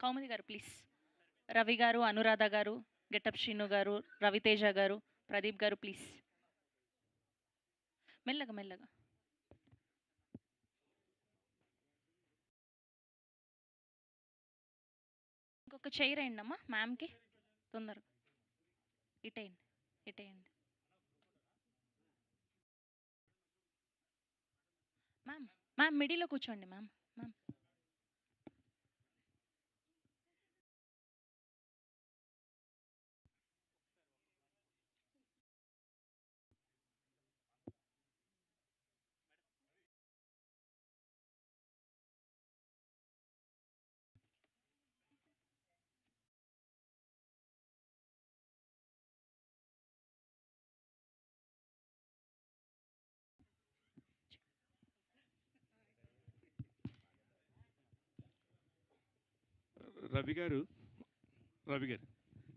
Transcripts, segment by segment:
కౌముది గారు ప్లీజ్. రవి గారు, అనురాధ గారు, గెటప్ శ్రీను గారు, రవితేజ గారు, ప్రదీప్ గారు ప్లీజ్. మెల్లగా మెల్లగా. ఇంకొక చైర్ వేయండి అమ్మా మ్యామ్కి తొందరగా. ఇటేయండి ఇటేయండి. మ్యామ్ మ్యామ్ మిడిలో కూర్చోండి మ్యామ్. మ్యామ్ రవి గారు రవి గారు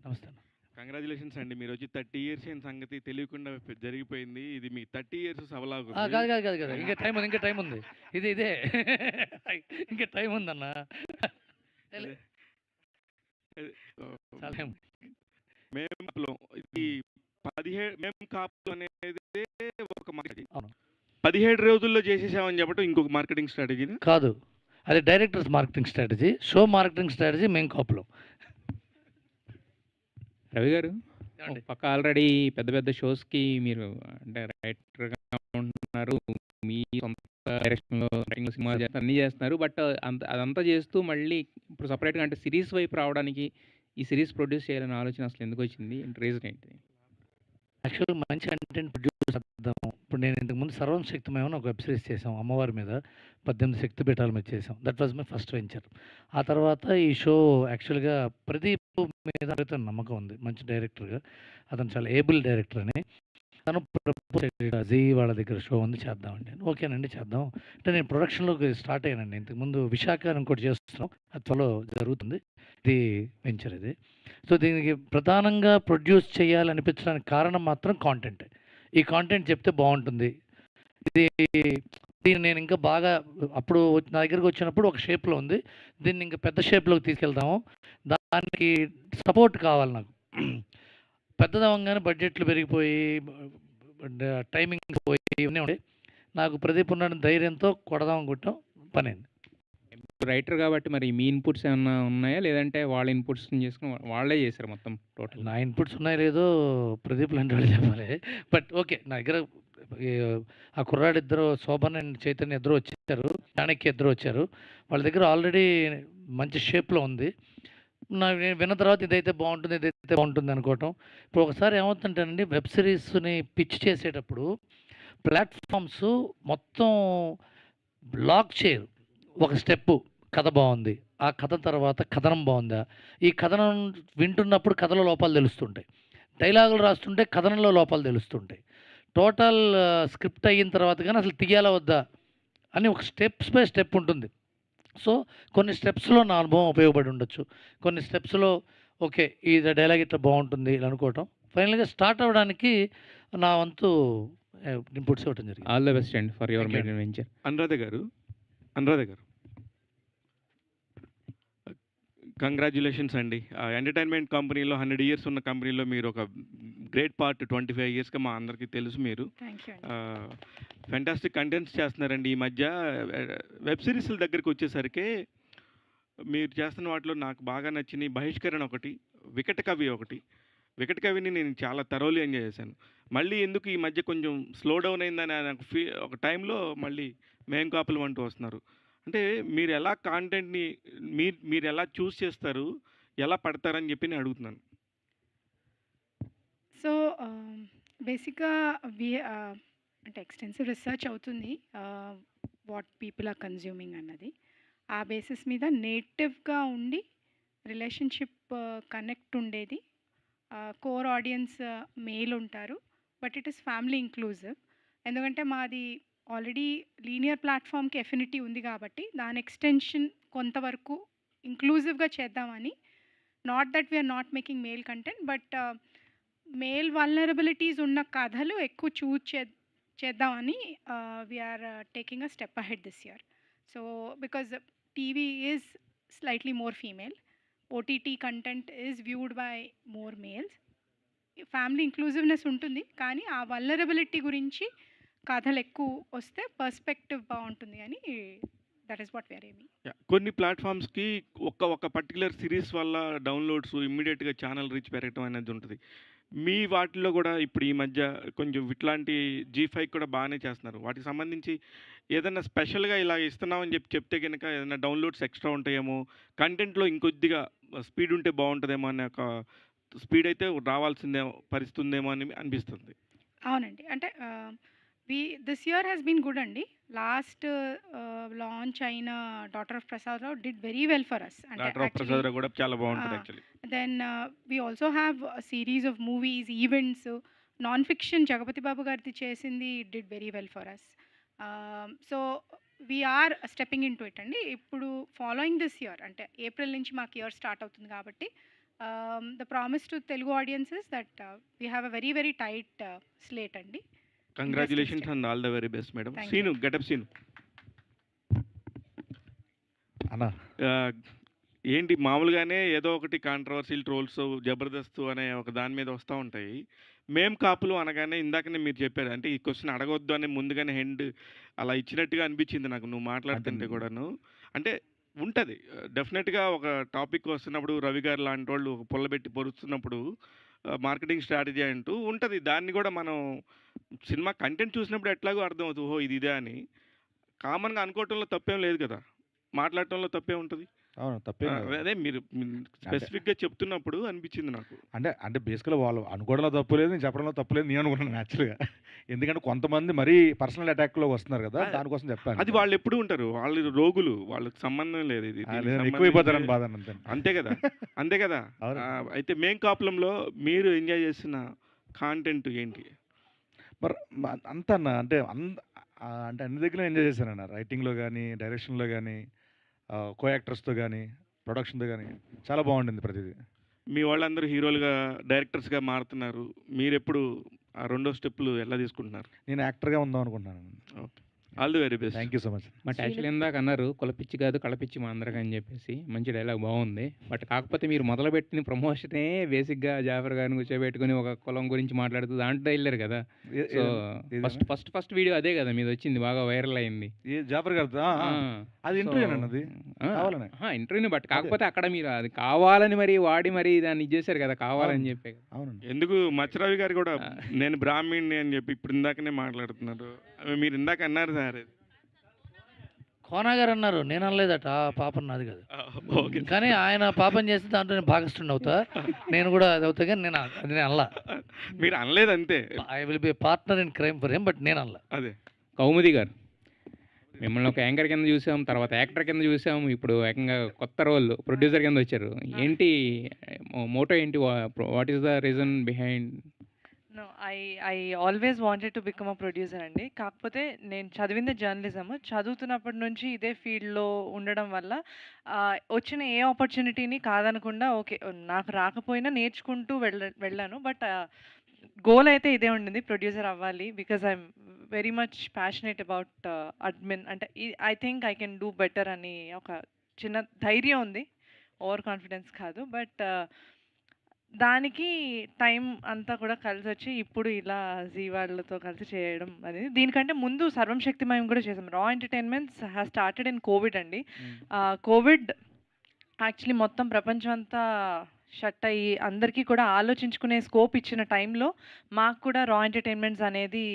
నమస్తే అన్న. కంగ్రాచులేషన్స్ అండి. మీరు వచ్చి 30 ఇయర్స్ అయిన సంగతి తెలియకుండా జరిగిపోయింది. ఇది మీ 30 ఇయర్స్ కాదు సవలాగుంది. కాదు కాదు కాదు ఇంకా టైం ఉంది, ఇంకా టైం ఉంది. ఇదే ఇంకా టైం ఉందన్న. అదే. అదే. చాలా టైం. మేము ఇది 17 మేము కాపు అనేది ఒక మార్కెటింగ్. అవును. 17 రోజుల్లో చేసేసామని చెప్పడం ఇంకొక మార్కెటింగ్ స్ట్రాటజీ కాదు, అది directors marketing strategy, show marketing strategy మేము కాపులో. రవి గారు ఏమండి? పక్క ఆల్రెడీ పెద్ద పెద్ద షోస్కి మీరు అంటే రైటర్గా ఉంటున్నారు, మీ సొంత డైరెక్షన్లో రైటింగ్లో సినిమాలు చేస్తారు, అన్నీ చేస్తున్నారు. బట్ అదంతా చేస్తూ మళ్ళీ ఇప్పుడు సపరేట్గా అంటే సిరీస్ వైపు రావడానికి ఈ సిరీస్ ప్రొడ్యూస్ చేయాలనే ఆలోచన అసలు ఎందుకు వచ్చింది? రీజన్ ఏంటి? యాక్చువల్గా మంచి కంటెంట్ ప్రొడ్యూస్ చేద్దాం. ఇప్పుడు నేను ఇంతకుముందు సర్వం శక్తిమయం అని ఒక వెబ్ సిరీస్ చేసాం, అమ్మవారి మీద 18 శక్తిపీఠాల మీద చేసాం. That was my first venture. ఆ తర్వాత ఈ షో యాక్చువల్గా ప్రదీప్ మీద అతను నమ్మకం ఉంది, మంచి డైరెక్టర్గా. అతను చాలా ఏబుల్ డైరెక్టర్ అని. తను జీ వాళ్ళ దగ్గర షో ఉంది, చేద్దామండి. ఓకేనండి చేద్దాం అంటే నేను ప్రొడక్షన్లోకి స్టార్ట్ అయ్యానండి. ఇంతకుముందు విశాఖ అని ఇంకోటి చేస్తున్నాం, అది త్వరలో జరుగుతుంది. ఇది వెంచర్ ఇది. సో దీనికి ప్రధానంగా ప్రొడ్యూస్ చేయాలనిపించడానికి కారణం మాత్రం కాంటెంట్. ఈ కాంటెంట్ చెప్తే బాగుంటుంది. దీన్ని నేను ఇంకా బాగా అప్పుడు నా దగ్గరికి వచ్చినప్పుడు ఒక షేప్లో ఉంది, దీన్ని ఇంకా పెద్ద షేప్లోకి తీసుకెళ్తాము. దానికి సపోర్ట్ కావాలి నాకు. పెద్దదవంగానే బడ్జెట్లు పెరిగిపోయి టైమింగ్ పోయి ఇవన్నీ ఉండే. నాకు ప్రదీప్ ఉన్న ధైర్యంతో కొడదాం కొట్టాం, పని అయింది. రైటర్ కాబట్టి మరి మీ ఇన్పుట్స్ ఏమన్నా ఉన్నాయా, లేదంటే వాళ్ళ ఇన్పుట్స్ చేసుకుని వాళ్ళే చేశారు మొత్తం టోటల్? నా ఇన్పుట్స్ ఉన్నాయో లేదో ప్రదీప్ లాంటి వాళ్ళు చెప్పాలి. బట్ ఓకే, నా దగ్గర ఆ కుర్రాడు ఇద్దరు, శోభన్ అండ్ చైతన్య ఇద్దరు వచ్చారు, చాణక్య ఇద్దరు వచ్చారు. వాళ్ళ దగ్గర ఆల్రెడీ మంచి షేప్లో ఉంది. నాకు నేను విన్న తర్వాత ఇదైతే బాగుంటుంది, ఇదైతే బాగుంటుంది అనుకోవటం. ఇప్పుడు ఒకసారి ఏమవుతుంటానండి, వెబ్ సిరీస్ని పిచ్ చేసేటప్పుడు ప్లాట్ఫామ్స్ మొత్తం లాక్ చేయరు. ఒక స్టెప్పు కథ బాగుంది, ఆ కథ తర్వాత కథనం బాగుందా, ఈ కథనం వింటున్నప్పుడు కథలో లోపాలు తెలుస్తుంటాయి, డైలాగులు రాస్తుంటే కథనంలో లోపాలు తెలుస్తుంటాయి. టోటల్ స్క్రిప్ట్ అయిన తర్వాత కానీ అసలు తీయాలా వద్దా అని ఒక స్టెప్స్ బై స్టెప్ ఉంటుంది. సో కొన్ని స్టెప్స్లో నా అనుభవం ఉపయోగపడి ఉండొచ్చు, కొన్ని స్టెప్స్లో ఓకే ఈ డైలాగ్ ఇట్లా బాగుంటుంది ఇలా అనుకోవటం. ఫైనల్గా స్టార్ట్ అవ్వడానికి నా వంతు ఇన్పుట్స్ ఇవ్వటం జరిగింది. All the best and for your Thank you. Venture. Anuradha గారు కంగ్రాచ్యులేషన్స్ అండి. ఎంటర్టైన్మెంట్ కంపెనీలో 100 ఇయర్స్ ఉన్న కంపెనీలో మీరు ఒక గ్రేట్ పార్ట్ 25 ఇయర్స్గా మా అందరికీ తెలుసు. మీరు థ్యాంక్ యూ అండి. ఫెంటాస్టిక్ కంటెంట్స్ చేస్తున్నారండి. ఈ మధ్య వెబ్ సిరీస్ల దగ్గరికి వచ్చేసరికి మీరు చేస్తున్న వాటిలో నాకు బాగా నచ్చినాయి బహిష్కరణ ఒకటి, వికట కవి ఒకటి. వికట కవిని నేను చాలా థరోలీ ఎంజాయ్ చేశాను. మళ్ళీ ఎందుకు ఈ మధ్య కొంచెం స్లో డౌన్ అయిందని నాకు ఒక టైంలో మళ్ళీ మేం కాపులు అంటూ వస్తున్నారు. అంటే మీరు ఎలా కాంటెంట్ని మీరు ఎలా చూస్ చేస్తారు, ఎలా పడతారని చెప్పి నేను అడుగుతున్నాను. సో బేసిక్గా అంటే ఎక్స్టెన్సివ్ రీసెర్చ్ అవుతుంది వాట్ పీపుల్ ఆర్ కన్జ్యూమింగ్ అన్నది. ఆ బేసిస్ మీద నేటివ్గా ఉండి రిలేషన్షిప్ కనెక్ట్ ఉండేది. కోర్ ఆడియన్స్ మేల్ ఉంటారు, but it is family inclusive. ఎందుకంటే మాది ఆల్రెడీ లీనియర్ ప్లాట్ఫామ్కి ఎఫినిటీ ఉంది కాబట్టి దాని ఎక్స్టెన్షన్ కొంతవరకు ఇంక్లూజివ్గా చేద్దామని. Not that we're not making male content, but male vulnerabilities ఉన్న కథలు ఎక్కువ చేద్దామని we're taking a step ahead this year. So because TV is slightly more female, OTT content is viewed by more males. Family ఇంక్లూజివ్నెస్ ఉంటుంది, కానీ ఆ vulnerability గురించి కథలు ఎక్కువ వస్తే పర్స్పెక్టివ్ బాగుంటుంది అని that is what we're aiming. కొన్ని ప్లాట్ఫామ్స్కి ఒక పర్టికులర్ సిరీస్ వల్ల డౌన్లోడ్స్ ఇమ్మీడియట్గా ఛానల్ రీచ్ పెరగటం అనేది ఉంటుంది. మీ వాటిల్లో కూడా ఇప్పుడు ఈ మధ్య కొంచెం ఇట్లాంటి G5 కూడా బాగానే చేస్తున్నారు. వాటికి సంబంధించి ఏదైనా స్పెషల్గా ఇలా ఇస్తున్నామని చెప్తే కనుక ఏదైనా డౌన్లోడ్స్ ఎక్స్ట్రా ఉంటాయేమో, కంటెంట్లో ఇంకొద్దిగా స్పీడ్ ఉంటే బాగుంటుందేమో అనే ఒక స్పీడ్ అయితే రావాల్సిందేమో పరిస్థితి ఉందేమో అని అనిపిస్తుంది. అవునండి, అంటే this year has been good అండి. లాస్ట్ లాంచ్ అయిన daughter of Prasad Rao did very well for us. Doctor of Prasad Rao కూడా చాలా బాగుంటుంది actually. Then we also have series of movies, events. Non fiction Jagapathi Babu గారిది చేసింది did very well for us. So we are stepping in to it అండి. ఇప్పుడు following this year, అంటే April నుంచి మాకు ఇయర్ స్టార్ట్ అవుతుంది కాబట్టి the promise to Telugu audiences that we have a very very tight slate అండి. Congratulations and all the very best madam. Thank Seenu, getup Seenu అన్నా ఏంటి మామూలుగానే ఏదో ఒకటి కాంట్రవర్సీలు, ట్రోల్స్, జబర్దస్త్ అనే ఒక దాని మీద వస్తూ ఉంటాయి. మేం కాపులు అనగానే ఇందాకనే మీరు చెప్పారు, అంటే ఈ క్వశ్చన్ అడగొద్దు అని ముందుగానే హెండ్ అలా ఇచ్చినట్టుగా అనిపించింది నాకు నువ్వు మాట్లాడుతుంటే కూడాను. అంటే ఉంటుంది డెఫినెట్గా ఒక టాపిక్ వస్తున్నప్పుడు రవి గారు లాంటి వాళ్ళు పుల్లబెట్టి పొరుస్తున్నప్పుడు మార్కెటింగ్ స్ట్రాటజీ అంటూ ఉంటుంది. దాన్ని కూడా మనం సినిమా కంటెంట్ చూసినప్పుడు ఎట్లాగో అర్థం అవుతుంది, ఓహో ఇది ఇదే అని. కామన్గా అనుకోవటంలో తప్పేం లేదు కదా, మాట్లాడటంలో తప్పే ఉంటుంది. అవును, తప్పేం లేదు. అదే మీరు స్పెసిఫిక్గా చెప్తున్నప్పుడు అనిపించింది నాకు. అంటే బేసికల్గా వాళ్ళు అనుకోవడంలో తప్పు లేదు, నేను చెప్పడంలో తప్పు లేదు నేను అనుకున్నాను యాక్చువల్గా. ఎందుకంటే కొంతమంది మరీ పర్సనల్ అటాక్లో వస్తున్నారు కదా, దానికోసం చెప్పాను. అది వాళ్ళు ఎప్పుడు ఉంటారు, వాళ్ళు రోగులు, వాళ్ళకి సంబంధం లేదు. ఇది ఎక్కువైపోతారని బాధ అంతే. అంతే కదా, అంతే కదా. అవును. అయితే మేం కాపులంలో మీరు ఎంజాయ్ చేసిన కాంటెంట్ ఏంటి? మరి అంత అన్న అంటే అంటే అన్ని దగ్గర ఎంజాయ్ చేశానన్న. రైటింగ్లో కానీ, డైరెక్షన్లో కానీ, కో యాక్టర్స్తో కానీ, ప్రొడక్షన్తో కానీ చాలా బాగుండింది ప్రతిదీ. మీ వాళ్ళందరూ హీరోలుగా, డైరెక్టర్స్గా మారుతున్నారు. మీరు ఎప్పుడు ఆ రెండో స్టెప్లు ఎలా తీసుకుంటున్నారు? నేను యాక్టర్గా ఉందాం అనుకుంటున్నాను. Okay, all the very best. Thank you so much. But actually ఇందాక అన్నారు కులపిచ్చి కాదు కళపిచ్చి మా అందరికి అని చెప్పేసి, మంచి డైలాగ్ బాగుంది. బట్ కాకపోతే మీరు మొదలుపెట్టిన ప్రమోషనే బేసిక్గా జాఫర్ గారిని కూర్చోబెట్టుకుని ఒక కులం గురించి మాట్లాడుతూ దాంట్లో వెళ్ళారు కదా. సో ఫస్ట్ వీడియో అదే కదా మీది వచ్చింది, బాగా వైరల్ అయింది. జాఫర్ గారు అది ఇంటర్వ్యూ అన్నది కావాలని ఇంటర్వ్యూ. బట్ కాకపోతే అక్కడ మీరు అది కావాలని మరి వాడి మరి దాన్ని ఇచ్చేసారు కదా, కావాలని చెప్పి. అవునండి. ఎందుకు మచ్చరావి గారు కూడా నేను బ్రాహ్మణ్ణి అని చెప్పి ఇప్పుడు ఇందాకనే మాట్లాడుతున్నారు. మీరు ఇందాక అన్నారు సార్, కోనా గారు అన్నారు, నేను అనలేదట. ఆ పాపం నాది కాదు, ఓకే. కానీ ఆయన పాపం చేస్తే దాంట్లో నేను భాగస్థుడిని అవుతా, నేను కూడా అది అవుతా. కానీ నేను అనలా. మీరు అనలేదు అంతే. I will be partner in crime for him, but నేను అనలా. అదే కౌముది గారు, మిమ్మల్ని ఒక యాంకర్ కింద చూసాం, తర్వాత యాక్టర్ కింద చూసాం, ఇప్పుడు ఏకంగా కొత్త రోల్ ప్రొడ్యూసర్ కింద వచ్చారు. ఏంటి మోటో ఏంటి? What is the reason behind? No, I always wanted to become a producer అండి. కాకపోతే నేను చదివింది జర్నలిజం. చదువుతున్నప్పటి నుంచి ఇదే ఫీల్డ్లో ఉండడం వల్ల వచ్చిన ఏ ఆపర్చునిటీని కాదనకుండా ఓకే నాకు రాకపోయినా నేర్చుకుంటూ వెళ్ళాను. బట్ గోల్ అయితే ఇదే ఉండింది, ప్రొడ్యూసర్ అవ్వాలి. Because I'm very much passionate about admin. అంటే I think I can do better అని ఒక చిన్న ధైర్యం ఉంది, ఓవర్ కాన్ఫిడెన్స్ కాదు. బట్ దానికి టైం అంతా కూడా కలిసి వచ్చి ఇప్పుడు ఇలా జీ వాళ్ళతో కలిసి చేయడం అనేది. దీనికంటే ముందు సర్వం శక్తిమయం కూడా చేసాం. రా entertainments has started in Covid అండి. కోవిడ్ యాక్చువల్లీ మొత్తం ప్రపంచం అంతా షట్ అయ్యి అందరికీ కూడా ఆలోచించుకునే స్కోప్ ఇచ్చిన టైంలో మాకు కూడా రా ఎంటర్టైన్మెంట్స్ అనేది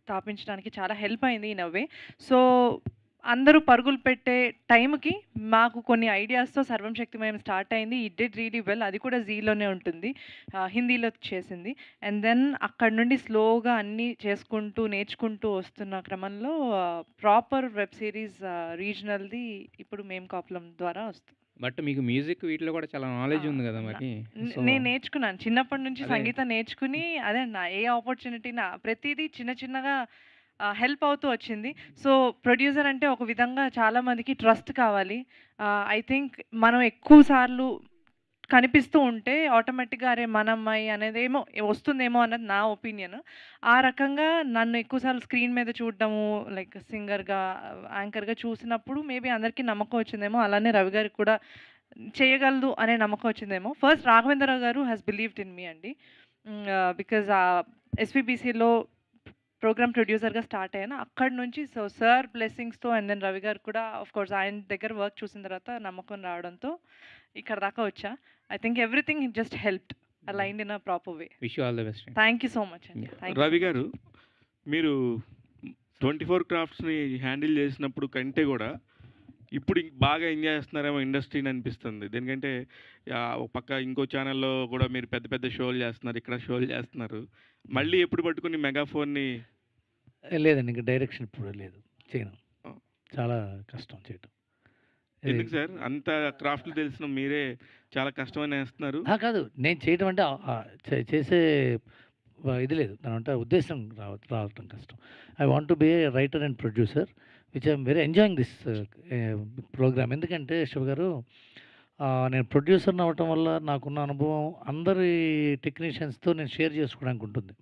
స్థాపించడానికి చాలా హెల్ప్ అయింది ఇన్ అ వే. సో అందరూ పరుగులు పెట్టే టైంకి మాకు కొన్ని ఐడియాస్తో సర్వం శక్తిమయం స్టార్ట్ అయింది. It did really well. అది కూడా జీలోనే ఉంటుంది, హిందీలో చేసింది. అండ్ దెన్ అక్కడ నుండి స్లోగా అన్నీ చేసుకుంటూ నేర్చుకుంటూ వస్తున్న క్రమంలో ప్రాపర్ వెబ్ సిరీస్ రీజనల్ది ఇప్పుడు మేం కాపులం ద్వారా వస్తుంది. బట్ మీకు మ్యూజిక్ వీటిలో కూడా చాలా నాలెడ్జ్ ఉంది కదా మరి. నేను నేర్చుకున్నాను చిన్నప్పటి నుంచి సంగీతం నేర్చుకుని. అదే నా ఏ ఆపర్చునిటీ ప్రతిదీ చిన్న చిన్నగా హెల్ప్ అవుతూ వచ్చింది. సో ప్రొడ్యూసర్ అంటే ఒక విధంగా చాలామందికి ట్రస్ట్ కావాలి. ఐ థింక్ మనం ఎక్కువ సార్లు కనిపిస్తూ ఉంటే ఆటోమేటిక్గా అరే మన అమ్మాయి అనేది ఏమో వస్తుందేమో అన్నది నా ఒపీనియన్. ఆ రకంగా నన్ను ఎక్కువసార్లు స్క్రీన్ మీద చూడడము, లైక్ సింగర్గా, యాంకర్గా చూసినప్పుడు మేబీ అందరికీ నమ్మకం వచ్చిందేమో. అలానే రవి గారికి కూడా చేయగలదు అనే నమ్మకం వచ్చిందేమో. ఫస్ట్ రాఘవేంద్రరావు గారు హ్యాస్ బిలీవ్డ్ ఇన్ మీ అండి. బికాజ్ ఎస్పీబీసీలో ప్రోగ్రామ్ ప్రొడ్యూసర్గా స్టార్ట్ అయ్యాను. అక్కడి నుంచి సో సార్ బ్లెస్సింగ్స్తో అండ్ దెన్ రవి గారు కూడా ఆఫ్ కోర్స్ ఆయన దగ్గర వర్క్ చూసిన తర్వాత నమ్మకం రావడంతో ఇక్కడ దాకా వచ్చా. I think everything just helped aligned in a proper way. Wish you all the best. Thank you so much అండి. థ్యాంక్ రవి గారు, మీరు 24 క్రాఫ్ట్స్ని హ్యాండిల్ చేసినప్పుడు కంటే కూడా ఇప్పుడు బాగా ఎంజాయ్ చేస్తున్నారేమో ఇండస్ట్రీని అనిపిస్తుంది. ఎందుకంటే ఒక పక్క ఇంకో ఛానల్లో కూడా మీరు పెద్ద పెద్ద షోలు చేస్తున్నారు, ఇక్కడ షోలు చేస్తున్నారు. మళ్ళీ ఎప్పుడు పట్టుకుని మెగాఫోన్ని? లేదండి, ఇంకా డైరెక్షన్ ఇప్పుడు లేదు, చేయను. చాలా కష్టం చేయటం. ఎందుకు సార్ అంత క్రాఫ్ట్లు తెలిసిన మీరే చాలా కష్టమని వేస్తున్నారు? కాదు, నేను చేయటం అంటే చేసే ఇది లేదు, అంటే ఉద్దేశం రావటం కష్టం. I want to be a writer and producer which I'm very enjoying this program. ఎందుకంటే శివ గారు, నేను ప్రొడ్యూసర్ని అవ్వటం వల్ల నాకున్న అనుభవం అందరి టెక్నీషియన్స్తో నేను షేర్ చేసుకోవడానికి ఉంటుంది.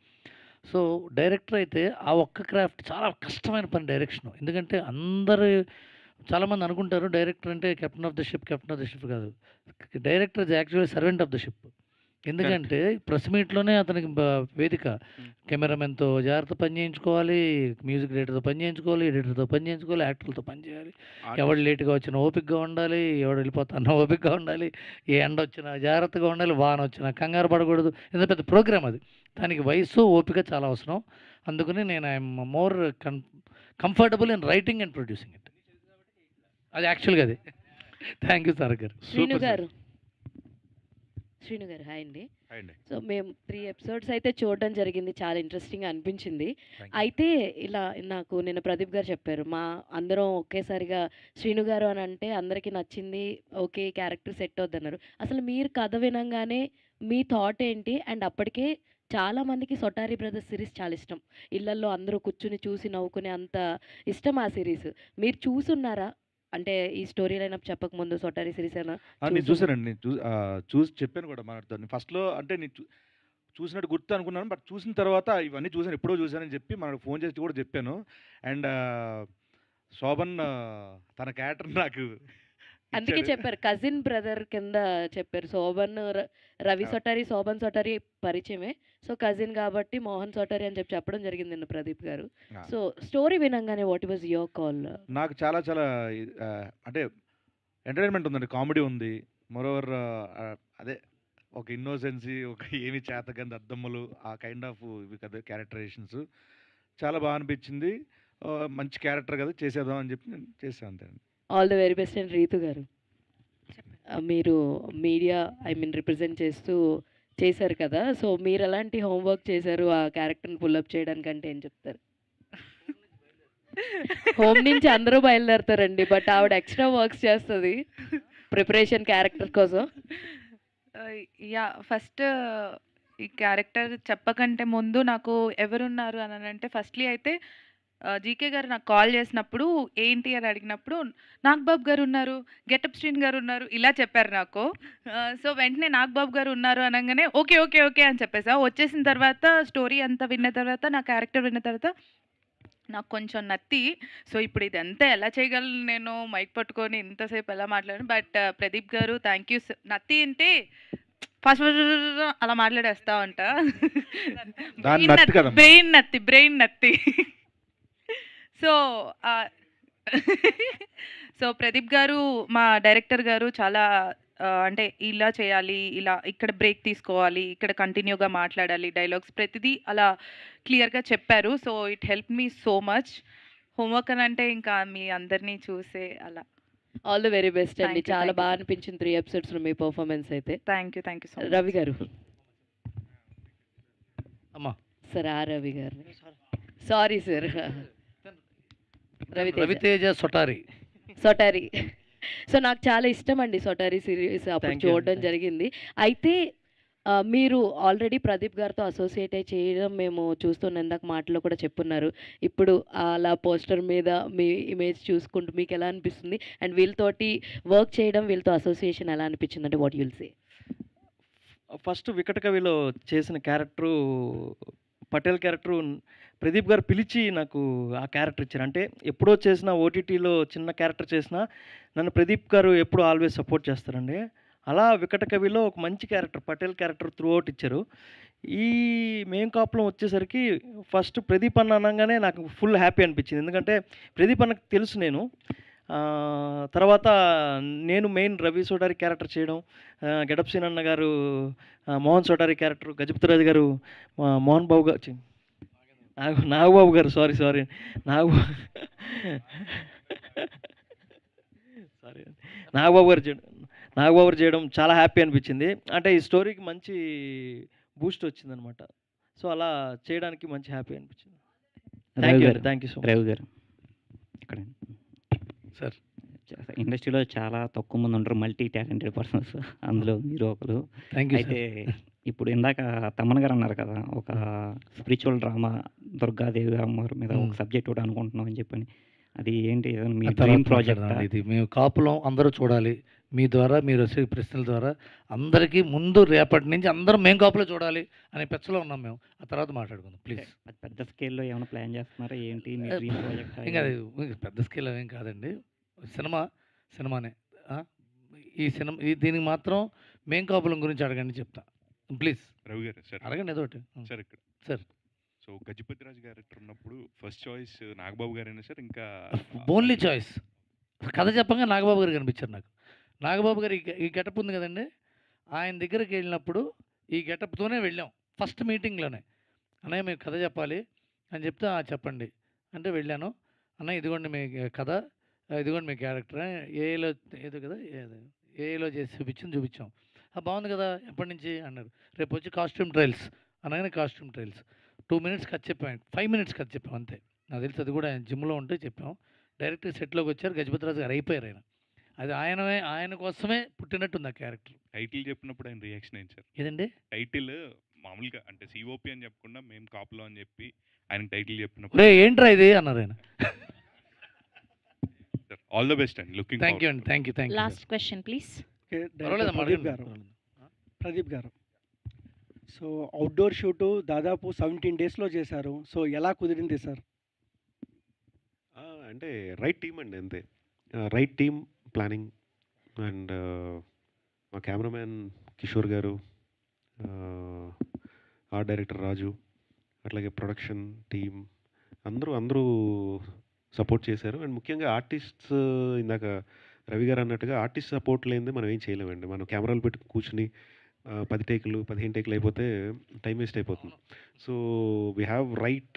సో డైరెక్టర్ అయితే ఆ ఒక్క క్రాఫ్ట్ చాలా కష్టమైన పని డైరెక్షన్. ఎందుకంటే అందరు చాలామంది అనుకుంటారు డైరెక్టర్ అంటే కెప్టెన్ ఆఫ్ ద షిప్ కాదు. Director is actually servant of the ship. ఎందుకంటే ప్రెస్ మీట్లోనే అతనికి వేదిక, కెమెరామెన్తో జాగ్రత్త పని చేయించుకోవాలి, మ్యూజిక్ డైరెక్టర్తో పని చేయించుకోవాలి, ఎడిటర్తో పని చేయించుకోవాలి, యాక్టర్లతో పని చేయాలి. ఎవడు లేట్గా వచ్చినా ఓపికగా ఉండాలి, ఎవడు వెళ్ళిపోతానో ఓపికగా ఉండాలి, ఏ ఎండ వచ్చినా జాగ్రత్తగా ఉండాలి, వాన వచ్చినా కంగారు పడకూడదు. ఎంత పెద్ద ప్రోగ్రామ్ అది, దానికి వయసు ఓపిక చాలా అవసరం. అందుకని నేను I'm more comfortable in writing and producing it. అది యాక్చువల్గా అది. థ్యాంక్ యూ సార్ గారు. శ్రీను గారు హాయ్ అండి. అండి సో మేము 3 ఎపిసోడ్స్ అయితే చూడడం జరిగింది, చాలా ఇంట్రెస్టింగ్గా అనిపించింది. అయితే ఇలా నాకు నిన్న ప్రదీప్ గారు చెప్పారు, మా అందరం ఒకేసారిగా శ్రీను గారు అని అంటే అందరికీ నచ్చింది, ఓకే క్యారెక్టర్ సెట్ అవుద్దన్నారు. అసలు మీరు కథ వినంగానే మీ థాట్ ఏంటి? అండ్ అప్పటికే చాలామందికి సొటారి బ్రదర్స్ సిరీస్ చాలా ఇష్టం, ఇళ్లల్లో అందరూ కూర్చుని చూసి నవ్వుకునే అంత ఇష్టం ఆ సిరీస్. మీరు చూసున్నారా? అంటే ఈ స్టోరీ లైన్ అప్ చెప్పకముందు సొటారి సిరీస్ అయినా నేను చూసానండి. నేను చూసి చెప్పాను కూడా మనతో. ఫస్ట్లో అంటే నేను చూసినట్టు గుర్తు అనుకున్నాను, బట్ చూసిన తర్వాత ఇవన్నీ చూసాను, ఎప్పుడో చూసానని చెప్పి మనకు ఫోన్ చేసి కూడా చెప్పాను. అండ్ శోభన్ తన క్యారెక్టర్ నాకు అందుకే చెప్పారు కజిన్ బ్రదర్ కింద చెప్పారు. శోభన్ రవి సొటారి, శోభన్ సొటారి పరిచయమే, సో కజిన్ కాబట్టి మోహన్ సొటారి అని చెప్పి చెప్పడం జరిగింది నిన్న ప్రదీప్ గారు. సో స్టోరీ వినంగానే వాట్ వాజ్ యువర్ కాల్? నాకు చాలా చాలా అంటే ఎంటర్టైన్మెంట్ ఉందండి, కామెడీ ఉంది, మోరోవర్ అదే ఒక ఇన్నోసెన్సీ, ఒక ఏమి చేతకంది అద్దమ్మలు, ఆ కైండ్ ఆఫ్ ఇవి కదా క్యారెక్టరైజేషన్స్ చాలా బాగా అనిపించింది. మంచి క్యారెక్టర్ కదా, చేసేద్దాం అని చెప్పి నేను చేసాను అంతే. All the very best. And Ritu గారు, మీరు మీడియా రిప్రజెంట్ చేస్తూ చేశారు కదా, సో మీరు ఎలాంటి హోంవర్క్ చేశారు ఆ క్యారెక్టర్ని పుల్అప్ చేయడానికి అంటే ఏం చెప్తారు? హోమ్ నుంచి అందరూ బయలుదేరుతారండి, బట్ ఆవిడ ఎక్స్ట్రా వర్క్స్ చేస్తుంది ప్రిపరేషన్ క్యారెక్టర్ కోసం. యా ఫస్ట్ ఈ క్యారెక్టర్ చెప్పకంటే ముందు నాకు ఎవరున్నారు అని అంటే ఫస్ట్లీ అయితే జీకే గారు నాకు కాల్ చేసినప్పుడు ఏంటి అని అడిగినప్పుడు నాగబాబు గారు ఉన్నారు, గెటప్ శ్రీన్ గారు ఉన్నారు ఇలా చెప్పారు నాకు. సో వెంటనే నాగబాబు గారు ఉన్నారు అనగానే ఓకే ఓకే ఓకే అని చెప్పేసా. వచ్చేసిన తర్వాత స్టోరీ అంతా విన్న తర్వాత, నా క్యారెక్టర్ విన్న తర్వాత నాకు కొంచెం నత్తి, సో ఇప్పుడు ఇదంతా ఎలా చేయగలను నేను మైక్ పట్టుకొని ఇంతసేపు ఎలా మాట్లాడాను. బట్ ప్రదీప్ గారు థ్యాంక్ యూ. నత్తి అంటే ఫస్ట్ అలా మాట్లాడేస్తా ఉంటా, బ్రెయిన్ నత్తి. సో ప్రదీప్ గారు మా డైరెక్టర్ గారు చాలా అంటే ఇలా చేయాలి, ఇలా ఇక్కడ బ్రేక్ తీసుకోవాలి, ఇక్కడ కంటిన్యూగా మాట్లాడాలి, డైలాగ్స్ ప్రతిదీ అలా క్లియర్గా చెప్పారు. So it help me so much. Homework అని అంటే ఇంకా మీ అందరినీ చూసే అలా. ఆల్ ది వెరీ బెస్ట్ అండి. చాలా బాగా అనిపించింది 3 ఎపిసోడ్స్లో మీ పర్ఫార్మెన్స్ అయితే. Thank you so much. Ravi గారు అమ్మా సార్, రవి గారు సారీ సార్, రవితేజ సొటారి. సో నాకు చాలా ఇష్టం అండి సొటారి సిరీస్, అప్పుడు చూడడం జరిగింది. అయితే మీరు ఆల్రెడీ ప్రదీప్ గారితో అసోసియేట్ అయి చేయడం మేము చూస్తున్న ఇందాక మాటలో కూడా చెప్పున్నారు. ఇప్పుడు అలా పోస్టర్ మీద మీ ఇమేజ్ చూసుకుంటూ మీకు ఎలా అనిపిస్తుంది? అండ్ వీళ్ళతోటి వర్క్ చేయడం, వీళ్ళతో అసోసియేషన్ ఎలా అనిపించింది అంటే వాట్ యుల్ సే? ఫస్ట్ వికట కవిలో చేసిన క్యారెక్టరు పటేల్ క్యారెక్టరు ప్రదీప్ గారు పిలిచి నాకు ఆ క్యారెక్టర్ ఇచ్చారు. అంటే ఎప్పుడో చేసిన ఓటీటీలో చిన్న క్యారెక్టర్ చేసినా నన్ను ప్రదీప్ గారు ఎప్పుడు ఆల్వేస్ సపోర్ట్ చేస్తారండి. అలా వికట కవిలో ఒక మంచి character Patel character through out ఇచ్చారు. ఈ మేం కాపులం వచ్చేసరికి ఫస్ట్ ప్రదీప్ అన్న అనగానే నాకు ఫుల్ హ్యాపీ అనిపించింది. ఎందుకంటే ప్రదీప్ అన్నకు తెలుసు నేను. తర్వాత నేను మెయిన్ రవి సోడారి క్యారెక్టర్ చేయడం, గెటప్ సీన్ అన్న గారు మోహన్ సోడారి క్యారెక్టర్, గజపతిరాజు గారు మోహన్ బాబు గారు నాగబాబు గారు సారీ సారీ నాగబాబు గారు చేయడం చాలా హ్యాపీ అనిపించింది. అంటే ఈ స్టోరీకి మంచి బూస్ట్ వచ్చిందనమాట. సో అలా చేయడానికి మంచి హ్యాపీ అనిపించింది. Thank you so much. Ravi గారు ఇక్కడ సార్ ఇండస్ట్రీలో చాలా తక్కువ మంది ఉంటారు మల్టీ టాలెంటెడ్ పర్సన్స్, అందులో మీరు ఒకరు. Thank you. అయితే ఇప్పుడు ఇందాక తమన్ గారు అన్నారు కదా, ఒక స్పిరిచువల్ డ్రామా దుర్గాదేవి అమ్మవారి మీద ఒక సబ్జెక్ట్ ఒకటి అనుకుంటున్నాం అని చెప్పని, అది ఏంటి మీ డ్రీమ్ ప్రాజెక్ట్? ఇది మేము కాపులం అందరూ చూడాలి. మీ ద్వారా మీరు వచ్చే ప్రశ్నల ద్వారా అందరికీ ముందు రేపటి నుంచి అందరం మేము కాపులో చూడాలి అనే పెచ్చలో ఉన్నాం మేము. ఆ తర్వాత మాట్లాడుకుందాం ప్లీజ్. అది పెద్ద స్కేల్లో ఏమైనా ప్లాన్ చేస్తున్నారా ఏంటి మీ డ్రీమ్ ప్రాజెక్ట్? ఇంకా అది పెద్ద స్కేల్ అవేం కాదండి, సినిమానే. దీనికి మాత్రం మేం కాపులం గురించి అడగండి చెప్తా ప్లీజ్. రవి గారు సార్ అడగండి ఏదో ఒకటి. సార్ ఇక్కడ సార్ సో గజపతిరాజు క్యారెక్టర్ ఉన్నప్పుడు ఫస్ట్ చాయిస్ నాగబాబు గారైనా సార్ ఇంకా ఓన్లీ చాయిస్. కథ చెప్పంగా నాగబాబు గారు కనిపించారు నాకు. నాగబాబు గారు ఈ గెటప్ ఉంది కదండి, ఆయన దగ్గరికి వెళ్ళినప్పుడు ఈ గెటప్తోనే వెళ్ళాం ఫస్ట్ మీటింగ్లోనే. అన్నయ్య మీకు కథ చెప్పాలి అని చెప్తే చెప్పండి అంటే వెళ్ళాను. అన్న ఇదిగోండి మీ కథ, ఇదిగోండి మీ క్యారెక్టర్, ఏలో ఏదో కదా ఏలో చేసి చూపించాం. బాగుంది కదా ఎప్పటి నుంచి అన్నారు. రేపు వచ్చి కాస్ట్యూమ్ ట్రయల్స్ అనగానే కాస్ట్యూమ్ ట్రయల్స్ 2 minutes కథ చెప్పాం, 5 minutes కథ చెప్పాం అంతే. నాకు తెలిసి అది కూడా జిమ్లో ఉంటే చెప్పాం. డైరెక్ట్గా సెట్లోకి వచ్చారు, గజపతిరాజు గారు అయిపోయారు. అది ఆయన కోసమే పుట్టినట్టుంది ఆ క్యారెక్టర్. టైటిల్ చెప్పినప్పుడు ఆయన రియాక్షన్ ఏంటి సార్? ఏదండి టైటిల్ మామూలుగా అంటే సిఓపి అని చెప్పకుండా మేము కాపులో అని చెప్పి ఆయన టైటిల్ చెప్పినప్పుడు ఏంట్రా ఇది అన్నారు ఆయన. ఆల్ ద బెస్ట్ అండి. లుకింగ్ థ్యాంక్ యూ అండి. Thank you. Last question please. Pradeep garu so outdoor shoot దాదాపు 17 daysలో చేశారు. సో ఎలా కుదిరింది సార్? అంటే రైట్ టీమ్ అండి, అంతే. రైట్ టీమ్ ప్లానింగ్ అండ్ మా కెమెరామ్యాన్ కిషోర్ గారు, ఆర్ట్ డైరెక్టర్ రాజు, అట్లాగే ప్రొడక్షన్ టీమ్ అందరూ సపోర్ట్ చేశారు. అండ్ ముఖ్యంగా ఆర్టిస్ట్స్, ఇందాక రవి గారు అన్నట్టుగా ఆర్టిస్ట్ సపోర్ట్ లేనిదే మనం ఏం చేయలేమండి. మనం కెమెరాలు పెట్టి కూర్చుని 10 టేకులు 15 టేకులు అయిపోతే టైం వేస్ట్ అయిపోతుంది. So we have right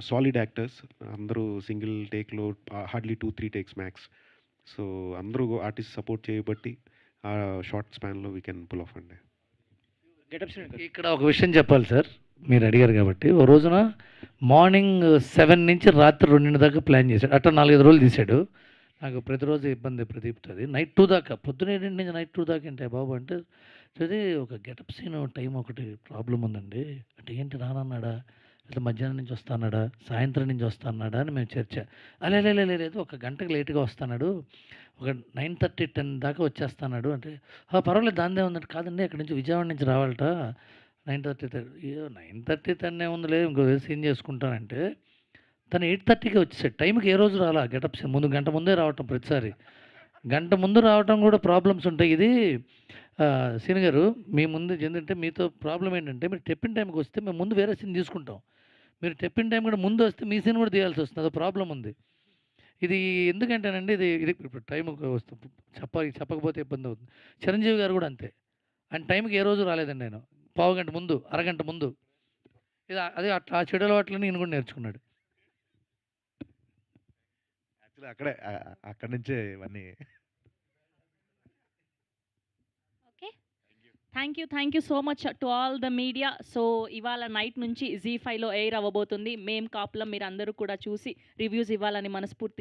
solid actors. అందరూ సింగిల్ టేక్లో హార్డ్లీ 2-3 టేక్స్ మ్యాక్స్. సో అందరూ ఆర్టిస్ట్ సపోర్ట్ చేయబట్టి ఆ షార్ట్ స్పాన్లో వీ కెన్ పుల్ ఆఫ్ అండి. ఇక్కడ ఒక విషయం చెప్పాలి సార్, మీరు అడిగారు కాబట్టి. ఓ రోజున మార్నింగ్ 7 నుంచి రాత్రి 2 దాకా ప్లాన్ చేశాడు. అట్లా 4-5 రోజులు తీశాడు. నాకు ప్రతిరోజు ఇబ్బంది ప్రదీప్తుంది. నైట్ 2 దాకా, పొద్దున 7 నుంచి నైట్ 2 దాకా ఏంటి బాబు అంటే, అది ఒక గెటప్ సీన్ టైం ఒకటి ప్రాబ్లం ఉందండి అంటే, ఏంటి రానన్నాడా లేదా మధ్యాహ్నం నుంచి వస్తాన్నాడా సాయంత్రం నుంచి వస్తాన్నాడా అని మేము చర్చ. లేదు ఒక గంటకు లేట్గా వస్తాడు, ఒక 9:30 10 దాకా వచ్చేస్తాడు అంటే, పర్వాలేదు దానిదే ఉందంటే, కాదండి అక్కడి నుంచి విజయవాడ నుంచి రావాలట 9:30 9:30 10 ఏముందిలే ఇంకో సీన్ చేసుకుంటానంటే, తను 8:30కి వచ్చేసాడు. టైంకి ఏ రోజు రాలా గెటప్ సీన్ ముందు గంట ముందే రావటం, ప్రతిసారి గంట ముందు రావటం కూడా ప్రాబ్లమ్స్ ఉంటాయి. ఇది సీన్ గారు మీ ముందు ఏంటంటే మీతో ప్రాబ్లం ఏంటంటే, మీరు చెప్పిన టైంకి వస్తే మేము ముందు వేరే సీన్ తీసుకుంటాం, మీరు చెప్పిన టైం కూడా ముందు వస్తే మీ సీన్ కూడా తీయాల్సి వస్తుంది. అదో ప్రాబ్లం ఉంది. ఇది ఎందుకంటేనండి, ఇది ఇప్పుడు టైం చెప్పకపోతే ఇబ్బంది అవుతుంది. చిరంజీవి గారు కూడా అంతే, ఆయన టైంకి ఏ రోజు రాలేదండి. ఆయన పావు గంట ముందు, అరగంట ముందు. ఇది అదే అట్లా ఆ చెడు అలవాట్లని నేను కూడా నేర్చుకున్నాడు. యాక్చువల్లీ అక్కడి నుంచే ఇవన్నీ. Thank you so much to all the media. So ఇవాళ నైట్ నుంచి ZEE5లో ఎయిర్ అవ్వబోతుంది మేం కాపులం. మీరు అందరూ కూడా చూసి రివ్యూస్ ఇవ్వాలని మనస్ఫూర్తి